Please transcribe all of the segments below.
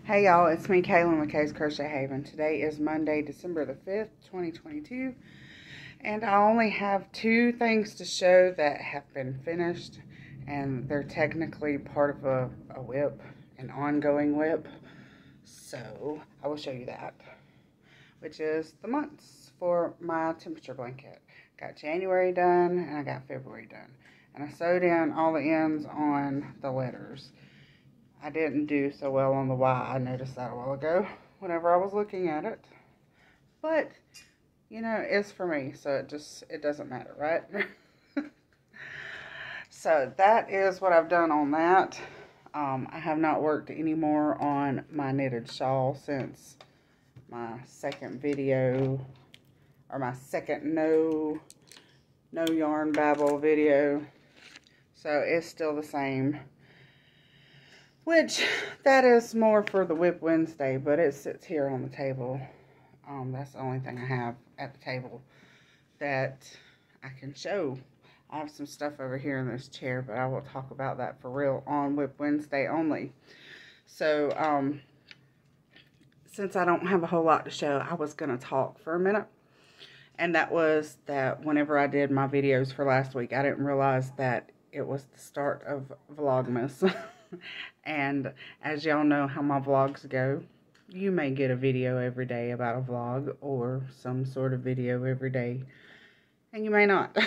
Hey y'all, it's me, Kaylin with Kay's Crochet Haven. Today is Monday, December the 5th, 2022, and I only have two things to show that have been finished, and they're technically part of a whip, an ongoing whip, so I will show you that, which is the months for my temperature blanket. Got January done, and I got February done, and I sewed in all the ends on the letters. I didn't do so well on the Y. I noticed that a while ago whenever I was looking at it. But, you know, it's for me, so it doesn't matter, right? So that is what I've done on that. I have not worked anymore on my knitted shawl since my second video, or my second no yarn babble video. So it's still the same. Which, that is more for the Whip Wednesday, but it sits here on the table. That's the only thing I have at the table that I can show. I have some stuff over here in this chair, but I will talk about that for real on Whip Wednesday only. So, since I don't have a whole lot to show, I was going to talk for a minute. And that was that whenever I did my videos for last week, I didn't realize that it was the start of Vlogmas. And as y'all know how my vlogs go, you may get a video every day about a vlog or some sort of video every day, and you may not.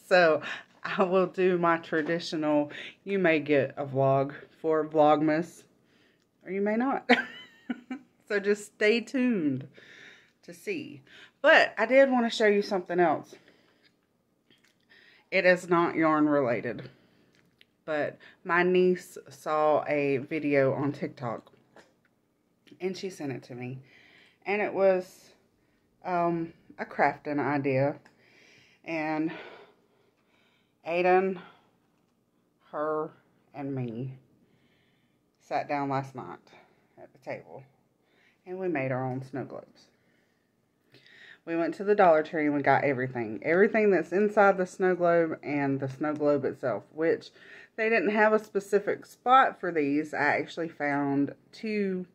So I will do my traditional, you may get a vlog for Vlogmas, or you may not. So just stay tuned to see. But I did want to show you something else. It is not yarn related, but my niece saw a video on TikTok, and she sent it to me, and it was a crafting idea, and Aiden, her, and me sat down last night at the table, and we made our own snow globes. We went to the Dollar Tree and we got everything that's inside the snow globe and the snow globe itself, which they didn't have a specific spot for these. I actually found two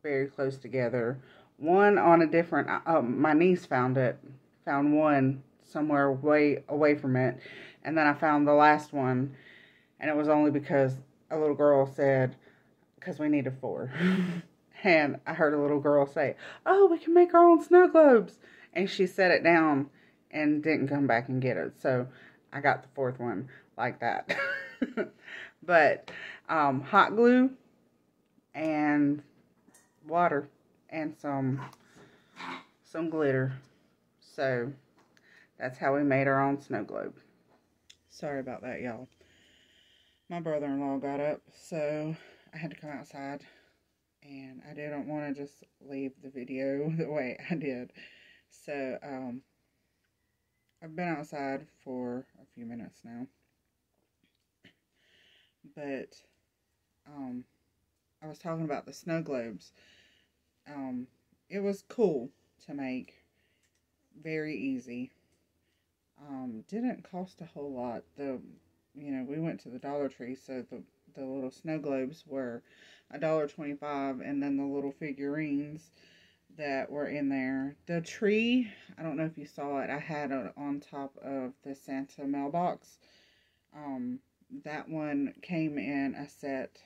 very close together. One on a different, my niece found one somewhere way away from it. And then I found the last one, and it was only because a little girl said, because we needed 4. And I heard a little girl say, "Oh, we can make our own snow globes." And she set it down and didn't come back and get it. So I got the 4th one like that. But hot glue and water and some glitter. So that's how we made our own snow globe. Sorry about that, y'all. My brother-in-law got up, so I had to come outside. And I didn't want to just leave the video the way I did. So, I've been outside for a few minutes now. But, I was talking about the snow globes. It was cool to make. Very easy. Didn't cost a whole lot. We went to the Dollar Tree, so the little snow globes were $1.25, and then the little figurines that were in there. The tree, I don't know if you saw it, I had it on top of the Santa mailbox. That one came in a set,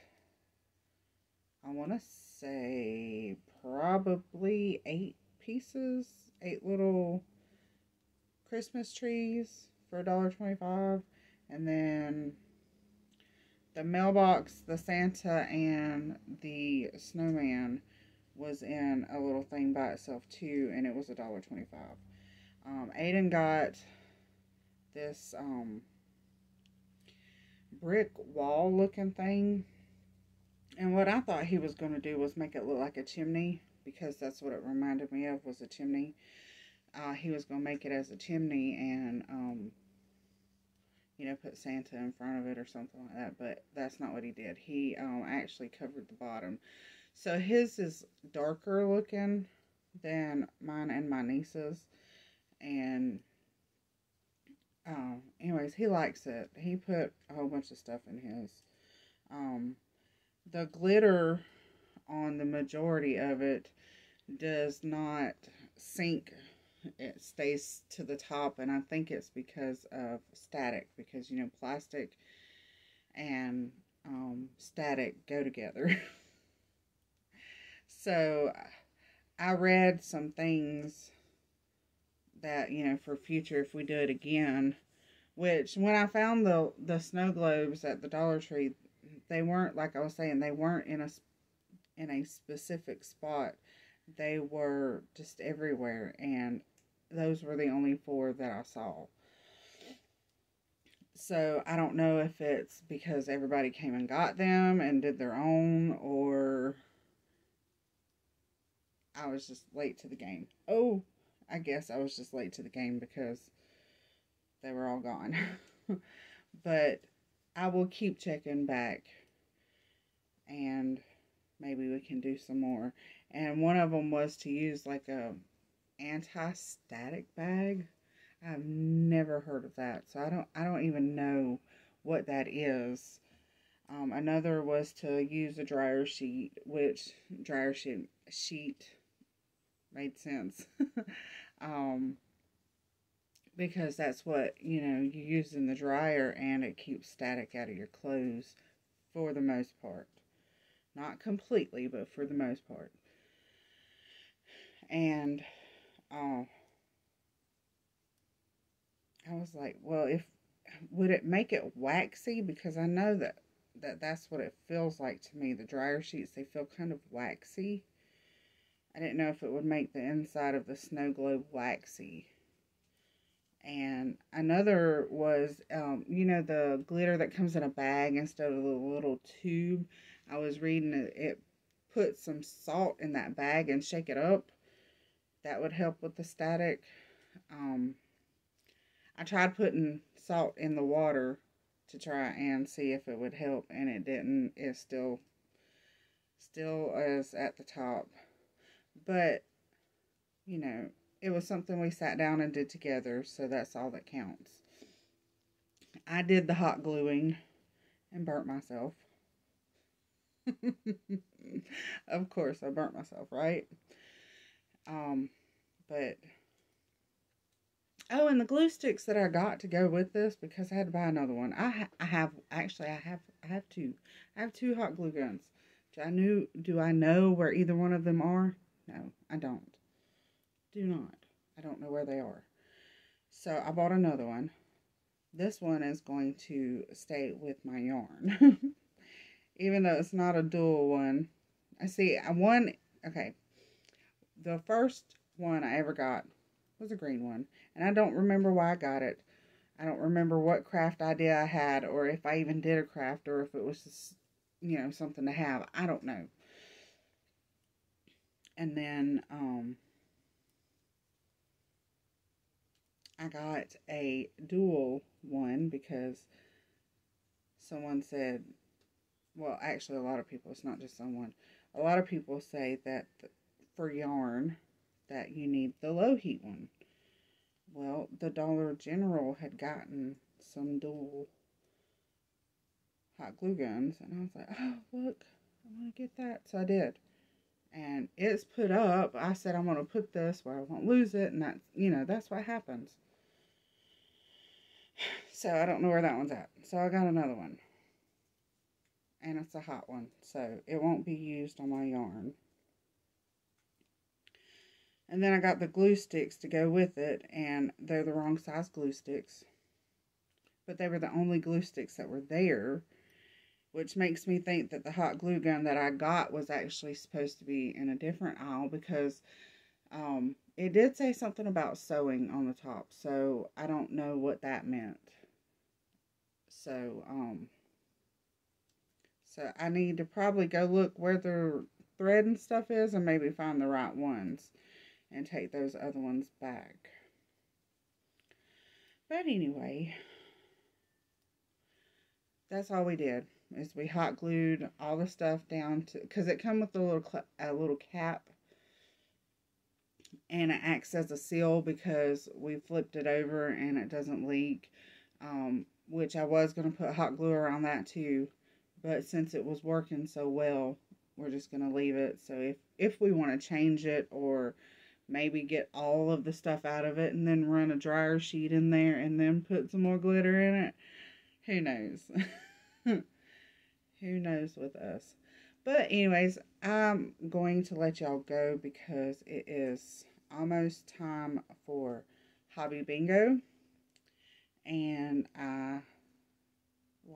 I want to say probably 8 pieces, 8 little Christmas trees for $1.25, and then the mailbox, the Santa, and the snowman was in a little thing by itself too, and it was $1.25. Aiden got this brick wall looking thing, and what I thought he was going to do was make it look like a chimney, because that's what it reminded me of, was a chimney. He was going to make it as a chimney and put Santa in front of it or something like that, but that's not what he did. He actually covered the bottom. So his is darker looking than mine and my niece's, and anyways, he likes it. He put a whole bunch of stuff in his. The glitter on the majority of it does not sink. It stays to the top, and I think it's because of static, because you know plastic and static go together. So I read some things that, you know, for future if we do it again, which when I found the snow globes at the Dollar Tree, they weren't, like I was saying, they weren't in a specific spot. They were just everywhere, and those were the only 4 that I saw. So I don't know if it's because everybody came and got them and did their own, or I was just late to the game. Oh, I guess I was just late to the game because they were all gone. But I will keep checking back, and maybe we can do some more. And one of them was to use like a anti-static bag. I've never heard of that, so I don't even know what that is. Another was to use a dryer sheet, which sheet made sense. um, because that's what, you know, you use in the dryer, and it keeps static out of your clothes for the most part. Not completely, but for the most part. And I was like, well, would it make it waxy? Because I know that's what it feels like to me. The dryer sheets, they feel kind of waxy. I didn't know if it would make the inside of the snow globe waxy. And another was, you know, the glitter that comes in a bag instead of the little tube. I was reading it put some salt in that bag and shake it up. That would help with the static. I tried putting salt in the water to try and see if it would help, and it didn't. It's still is at the top. But, you know, it was something we sat down and did together, so that's all that counts. I did the hot gluing and burnt myself. Of course, I burnt myself, right? But oh, and the glue sticks that I got to go with this, because I had to buy another one. I have 2. I have 2 hot glue guns. Do I know where either one of them are? No, I don't. Do not. I don't know where they are. So I bought another one. This one is going to stay with my yarn. Even though it's not a dual one. Okay. The first one I ever got was a green one. And I don't remember why I got it. I don't remember what craft idea I had, or if I even did a craft, or if it was just, you know, something to have. I don't know. And then, I got a dual one because someone said, well, actually a lot of people, it's not just someone, a lot of people say that for yarn that you need the low heat one. Well, the Dollar General had gotten some dual hot glue guns, and I was like, oh, look, I want to get that. So I did. And it's put up. I said I'm going to put this where I won't lose it, and that's, you know, that's what happens. So I don't know where that one's at. So I got another one. And it's a hot one, so it won't be used on my yarn. And then I got the glue sticks to go with it, and they're the wrong size glue sticks. But they were the only glue sticks that were there, which makes me think that the hot glue gun that I got was actually supposed to be in a different aisle, because it did say something about sewing on the top, so I don't know what that meant. So I need to probably go look where the thread and stuff is, and maybe find the right ones and take those other ones back. But anyway, that's all we did, is we hot glued all the stuff down to, because it come with a little cap, and it acts as a seal because we flipped it over and it doesn't leak, which I was going to put hot glue around that too, but since it was working so well, we're just going to leave it. So if we want to change it, or maybe get all of the stuff out of it and then run a dryer sheet in there and then put some more glitter in it, who knows? Who knows with us? But anyways, I'm going to let y'all go because it is almost time for hobby bingo, and I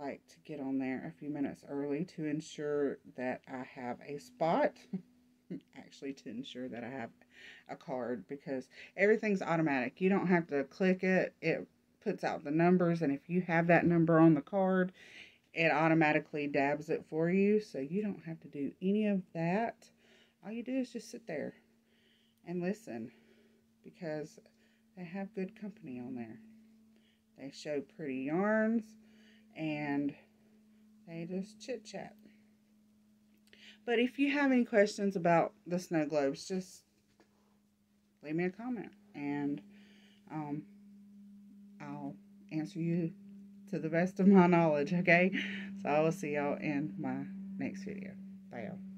like to get on there a few minutes early to ensure that I have a spot. Actually, to ensure that I have a card, because everything's automatic. You don't have to click it. It puts out the numbers, and if you have that number on the card, it automatically dabs it for you, so you don't have to do any of that. All you do is just sit there and listen, because they have good company on there. They show pretty yarns, and they just chit chat. But if you have any questions about the snow globes, just leave me a comment, and I'll answer you to the best of my knowledge, okay? So I will see y'all in my next video. Bye, y'all.